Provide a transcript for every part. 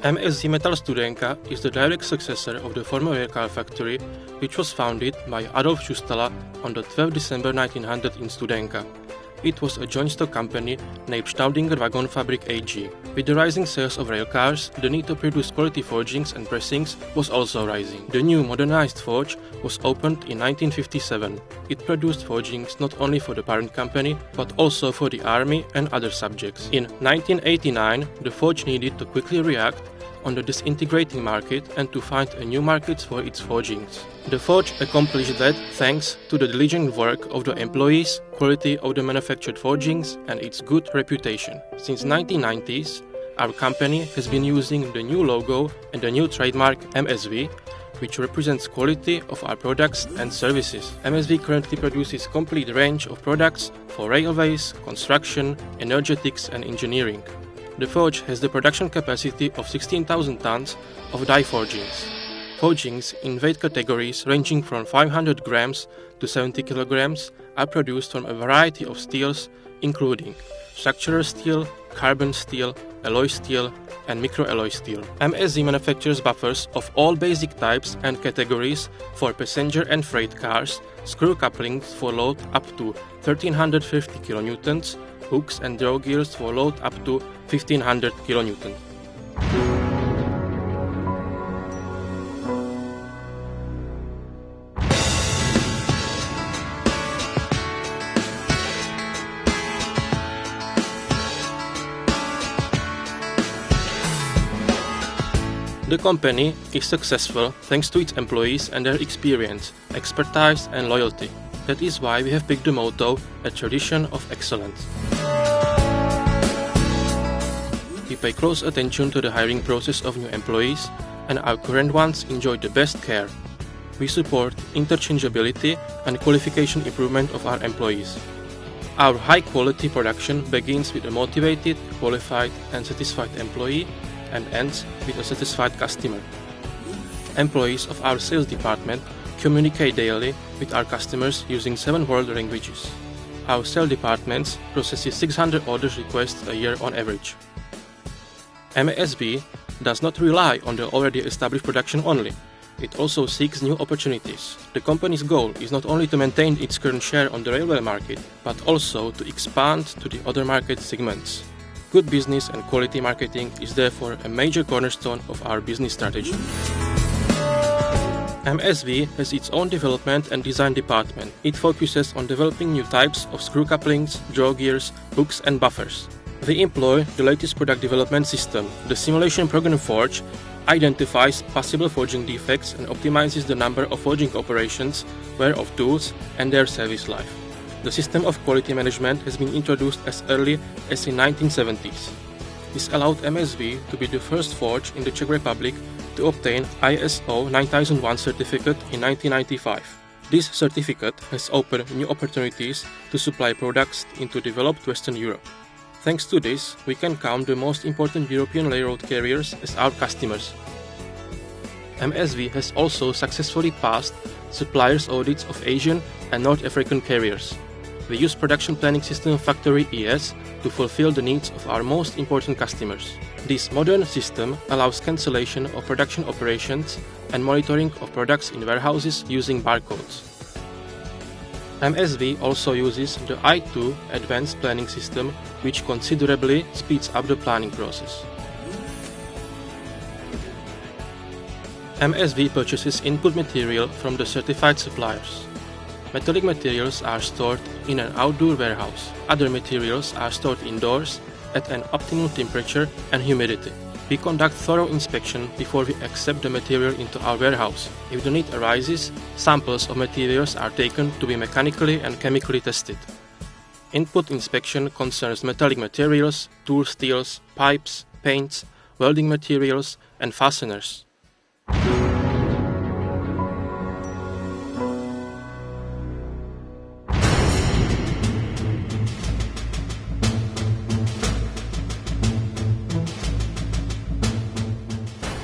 MSV Metal Studenka is the direct successor of the former railcar factory, which was founded by Adolf Schustala on the 12th December 1900 in Studénka. It was a joint stock company named Staudinger Wagonfabrik AG. With the rising sales of railcars, the need to produce quality forgings and pressings was also rising. The new modernized forge was opened in 1957. It produced forgings not only for the parent company, but also for the army and other subjects. In 1989, the forge needed to quickly react on the disintegrating market and to find a new market for its forgings. The forge accomplished that thanks to the diligent work of the employees, quality of the manufactured forgings and its good reputation. Since 1990s, our company has been using the new logo and the new trademark MSV, which represents quality of our products and services. MSV currently produces complete range of products for railways, construction, energetics and engineering. The forge has the production capacity of 16,000 tons of die forgings. Forgings in weight categories ranging from 500 grams to 70 kilograms are produced from a variety of steels including structural steel, carbon steel, alloy steel and microalloy steel. MSV manufactures buffers of all basic types and categories for passenger and freight cars, screw couplings for load up to 1350 kilonewtons, hooks and draw gears for load up to 1500 kilonewtons. The company is successful thanks to its employees and their experience, expertise and loyalty. That is why we have picked the motto, a tradition of excellence. We pay close attention to the hiring process of new employees, and our current ones enjoy the best care. We support interchangeability and qualification improvement of our employees. Our high-quality production begins with a motivated, qualified and satisfied employee and ends with a satisfied customer. Employees of our sales department communicate daily with our customers using 7 world languages. Our sales departments processes 600 orders requests a year on average. MSV does not rely on the already established production only. It also seeks new opportunities. The company's goal is not only to maintain its current share on the railway market, but also to expand to the other market segments. Good business and quality marketing is therefore a major cornerstone of our business strategy. MSV has its own development and design department. It focuses on developing new types of screw couplings, draw gears, hooks and buffers. We employ the latest product development system. The simulation program Forge identifies possible forging defects and optimizes the number of forging operations, wear of tools and their service life. The system of quality management has been introduced as early as in 1970s. This allowed MSV to be the first forge in the Czech Republic to obtain ISO 9001 certificate in 1995. This certificate has opened new opportunities to supply products into developed Western Europe. Thanks to this, we can count the most important European railroad carriers as our customers. MSV has also successfully passed suppliers audits of Asian and North African carriers. We use production planning system Factory ES to fulfill the needs of our most important customers. This modern system allows cancellation of production operations and monitoring of products in warehouses using barcodes. MSV also uses the I2 advanced planning system, which considerably speeds up the planning process. MSV purchases input material from the certified suppliers. Metallic materials are stored in an outdoor warehouse. Other materials are stored indoors at an optimal temperature and humidity. We conduct thorough inspection before we accept the material into our warehouse. If the need arises, samples of materials are taken to be mechanically and chemically tested. Input inspection concerns metallic materials, tool steels, pipes, paints, welding materials and fasteners.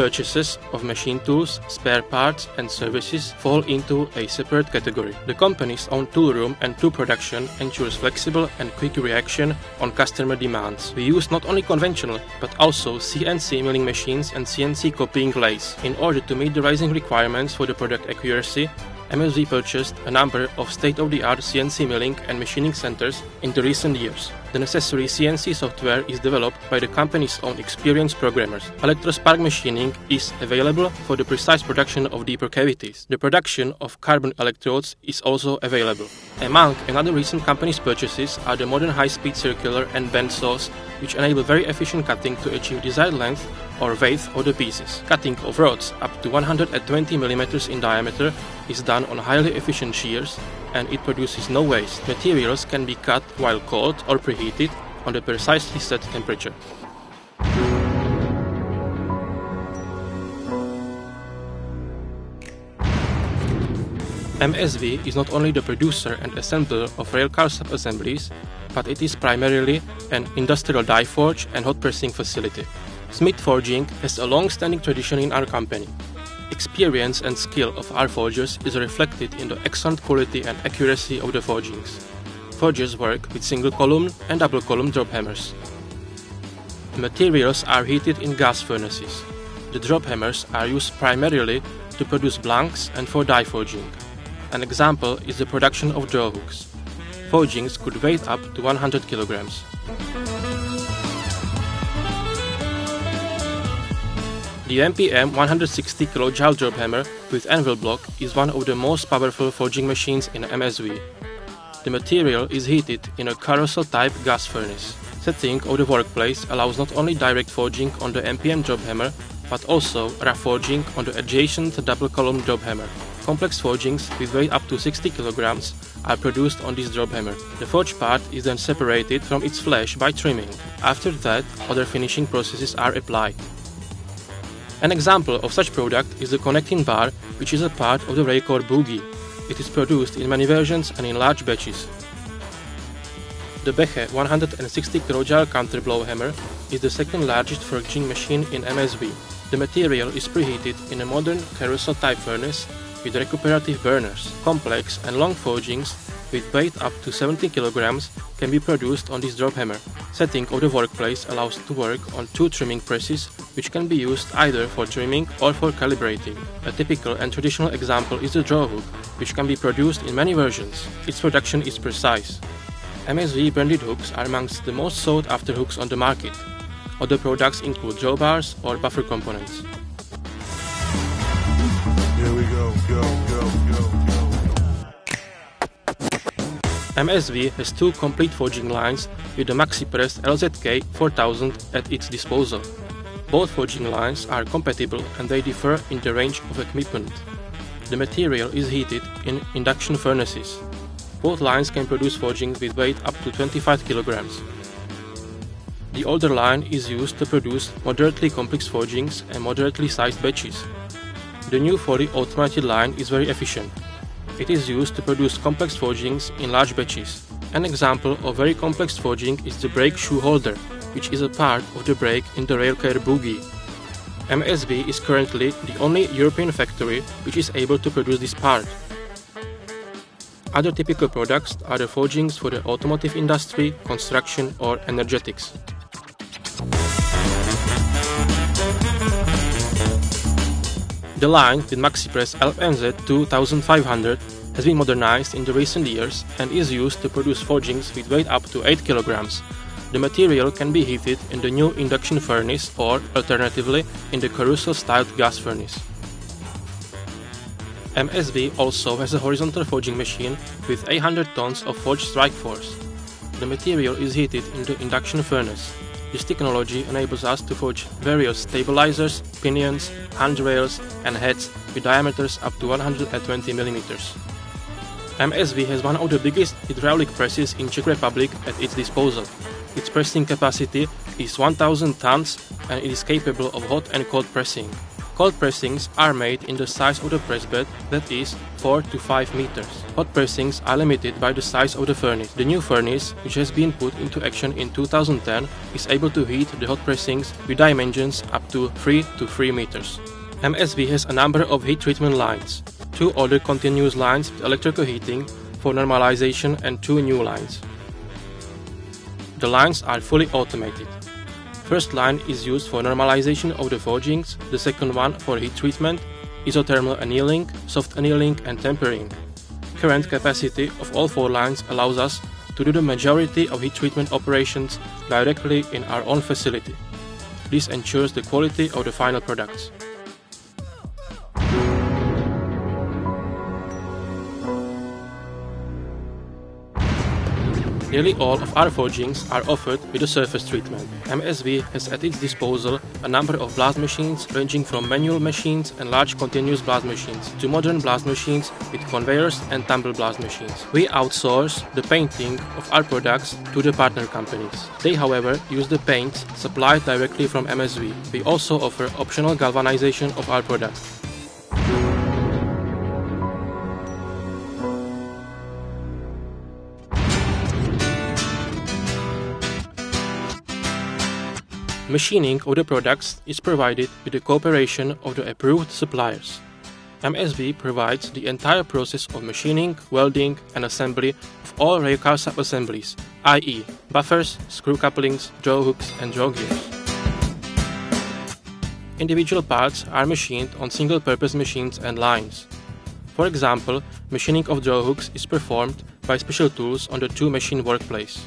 purchases of machine tools, spare parts and services fall into a separate category. The company's own tool room and tool production ensures flexible and quick reaction on customer demands. We use not only conventional but also CNC milling machines and CNC copying lathes. In order to meet the rising requirements for the product accuracy, MSV purchased a number of state-of-the-art CNC milling and machining centers in the recent years. The necessary CNC software is developed by the company's own experienced programmers. Electrospark machining is available for the precise production of deeper cavities. The production of carbon electrodes is also available. Among another recent company's purchases are the modern high-speed circular and bend saws, which enable very efficient cutting to achieve desired length or width of the pieces. Cutting of rods up to 120 mm in diameter is done on highly efficient shears, and it produces no waste. Materials can be cut while cold or preheated on a precisely set temperature. MSV is not only the producer and assembler of railcar sub-assemblies, but it is primarily an industrial die forge and hot pressing facility. Smith forging has a long-standing tradition in our company. Experience and skill of our forgers is reflected in the excellent quality and accuracy of the forgings. Forgers work with single column and double column drop hammers. The materials are heated in gas furnaces. The drop hammers are used primarily to produce blanks and for die forging. An example is the production of draw hooks. Forgings could weigh up to 100 kilograms. The MPM 160 kJ drop hammer with anvil block is one of the most powerful forging machines in MSV. The material is heated in a carousel-type gas furnace. Setting of the workplace allows not only direct forging on the MPM drop hammer, but also rough forging on the adjacent double-column drop hammer. Complex forgings with weight up to 60 kilograms are produced on this drop hammer. The forged part is then separated from its flesh by trimming. After that, other finishing processes are applied. An example of such product is the connecting bar, which is a part of the railcar bogie. It is produced in many versions and in large batches. The Beche 160 kJ counterblow hammer is the second largest forging machine in MSV. The material is preheated in a modern carousel-type furnace with recuperative burners. Complex and long forgings with weight up to 70 kilograms can be produced on this drop hammer. Setting of the workplace allows to work on two trimming presses, which can be used either for trimming or for calibrating. A typical and traditional example is the draw hook, which can be produced in many versions. Its production is precise. MSV branded hooks are amongst the most sought after hooks on the market. Other products include drawbars or buffer components. Here we go. MSV has two complete forging lines with the MaxiPress LZK 4000 at its disposal. Both forging lines are compatible and they differ in the range of equipment. The material is heated in induction furnaces. Both lines can produce forgings with weight up to 25 kilograms. The older line is used to produce moderately complex forgings and moderately sized batches. The new fully automated line is very efficient. It is used to produce complex forgings in large batches. An example of very complex forging is the brake shoe holder, which is a part of the brake in the railcar bogie. MSV is currently the only European factory which is able to produce this part. Other typical products are the forgings for the automotive industry, construction or energetics. The line with MaxiPress LNZ 2500 has been modernized in the recent years and is used to produce forgings with weight up to 8 kilograms. The material can be heated in the new induction furnace or, alternatively, in the carousel-styled gas furnace. MSV also has a horizontal forging machine with 800 tons of forged strike force. The material is heated in the induction furnace. This technology enables us to forge various stabilizers, pinions, handrails and heads with diameters up to 120 mm. MSV has one of the biggest hydraulic presses in Czech Republic at its disposal. Its pressing capacity is 1000 tons and it is capable of hot and cold pressing. Cold pressings are made in the size of the press bed, that is 4 to 5 meters. Hot pressings are limited by the size of the furnace. The new furnace, which has been put into action in 2010, is able to heat the hot pressings with dimensions up to 3 to 3 meters. MSV has a number of heat treatment lines, 2 older continuous lines with electrical heating for normalization and 2 new lines. The lines are fully automated. First line is used for normalization of the forgings, the second one for heat treatment, isothermal annealing, soft annealing and tempering. Current capacity of all 4 lines allows us to do the majority of heat treatment operations directly in our own facility. This ensures the quality of the final products. Nearly all of our forgings are offered with a surface treatment. MSV has at its disposal a number of blast machines ranging from manual machines and large continuous blast machines to modern blast machines with conveyors and tumble blast machines. We outsource the painting of our products to the partner companies. They, however, use the paints supplied directly from MSV. We also offer optional galvanization of our product. Machining of the products is provided with the cooperation of the approved suppliers. MSV provides the entire process of machining, welding and assembly of all railcar sub-assemblies, i.e. buffers, screw couplings, draw hooks and draw gears. Individual parts are machined on single-purpose machines and lines. For example, machining of draw hooks is performed by special tools on the 2-machine workplace.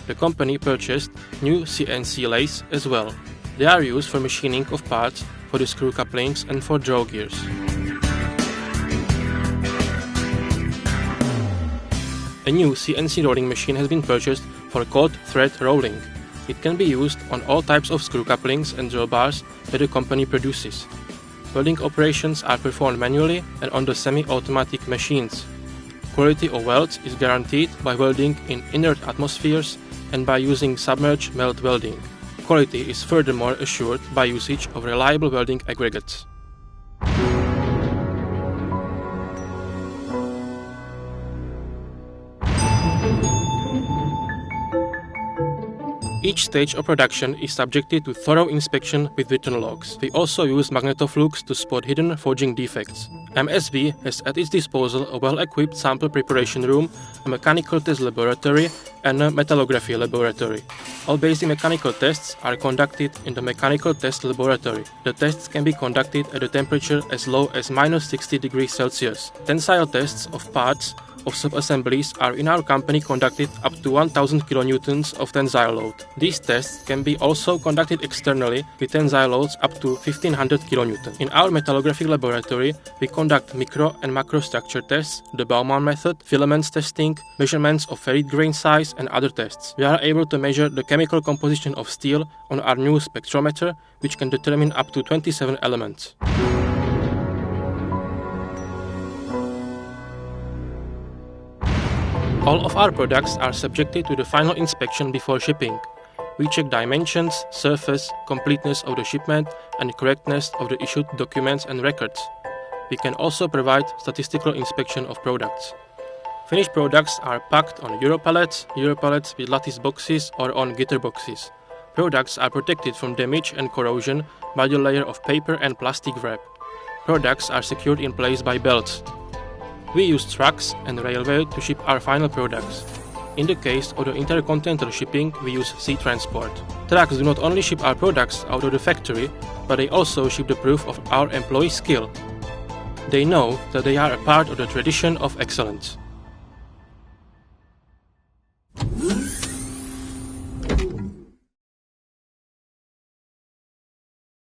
The company purchased new CNC lathes as well. They are used for machining of parts for the screw couplings and for draw gears. A new CNC rolling machine has been purchased for cold thread rolling. It can be used on all types of screw couplings and draw bars that the company produces. Welding operations are performed manually and on the semi-automatic machines. Quality of welds is guaranteed by welding in inert atmospheres and by using submerged melt welding. Quality is furthermore assured by usage of reliable welding aggregates. Each stage of production is subjected to thorough inspection with written logs. We also use magnetoflux to spot hidden forging defects. MSV has at its disposal a well-equipped sample preparation room, a mechanical test laboratory and a metallography laboratory. All basic mechanical tests are conducted in the mechanical test laboratory. The tests can be conducted at a temperature as low as -60 degrees Celsius. Tensile tests of parts of sub-assemblies are in our company conducted up to 1000 kilonewtons of tensile load. These tests can be also conducted externally with tensile loads up to 1500 kilonewtons. In our metallographic laboratory, we conduct micro and macro structure tests, the Baumann method, filaments testing, measurements of ferrite grain size and other tests. We are able to measure the chemical composition of steel on our new spectrometer, which can determine up to 27 elements. All of our products are subjected to the final inspection before shipping. We check dimensions, surface, completeness of the shipment, and correctness of the issued documents and records. We can also provide statistical inspection of products. Finished products are packed on Europallets with lattice boxes or on guitar boxes. Products are protected from damage and corrosion by the layer of paper and plastic wrap. Products are secured in place by belts. We use trucks and railway to ship our final products. In the case of the intercontinental shipping, we use sea transport. Trucks do not only ship our products out of the factory, but they also ship the proof of our employee skill. They know that they are a part of the tradition of excellence.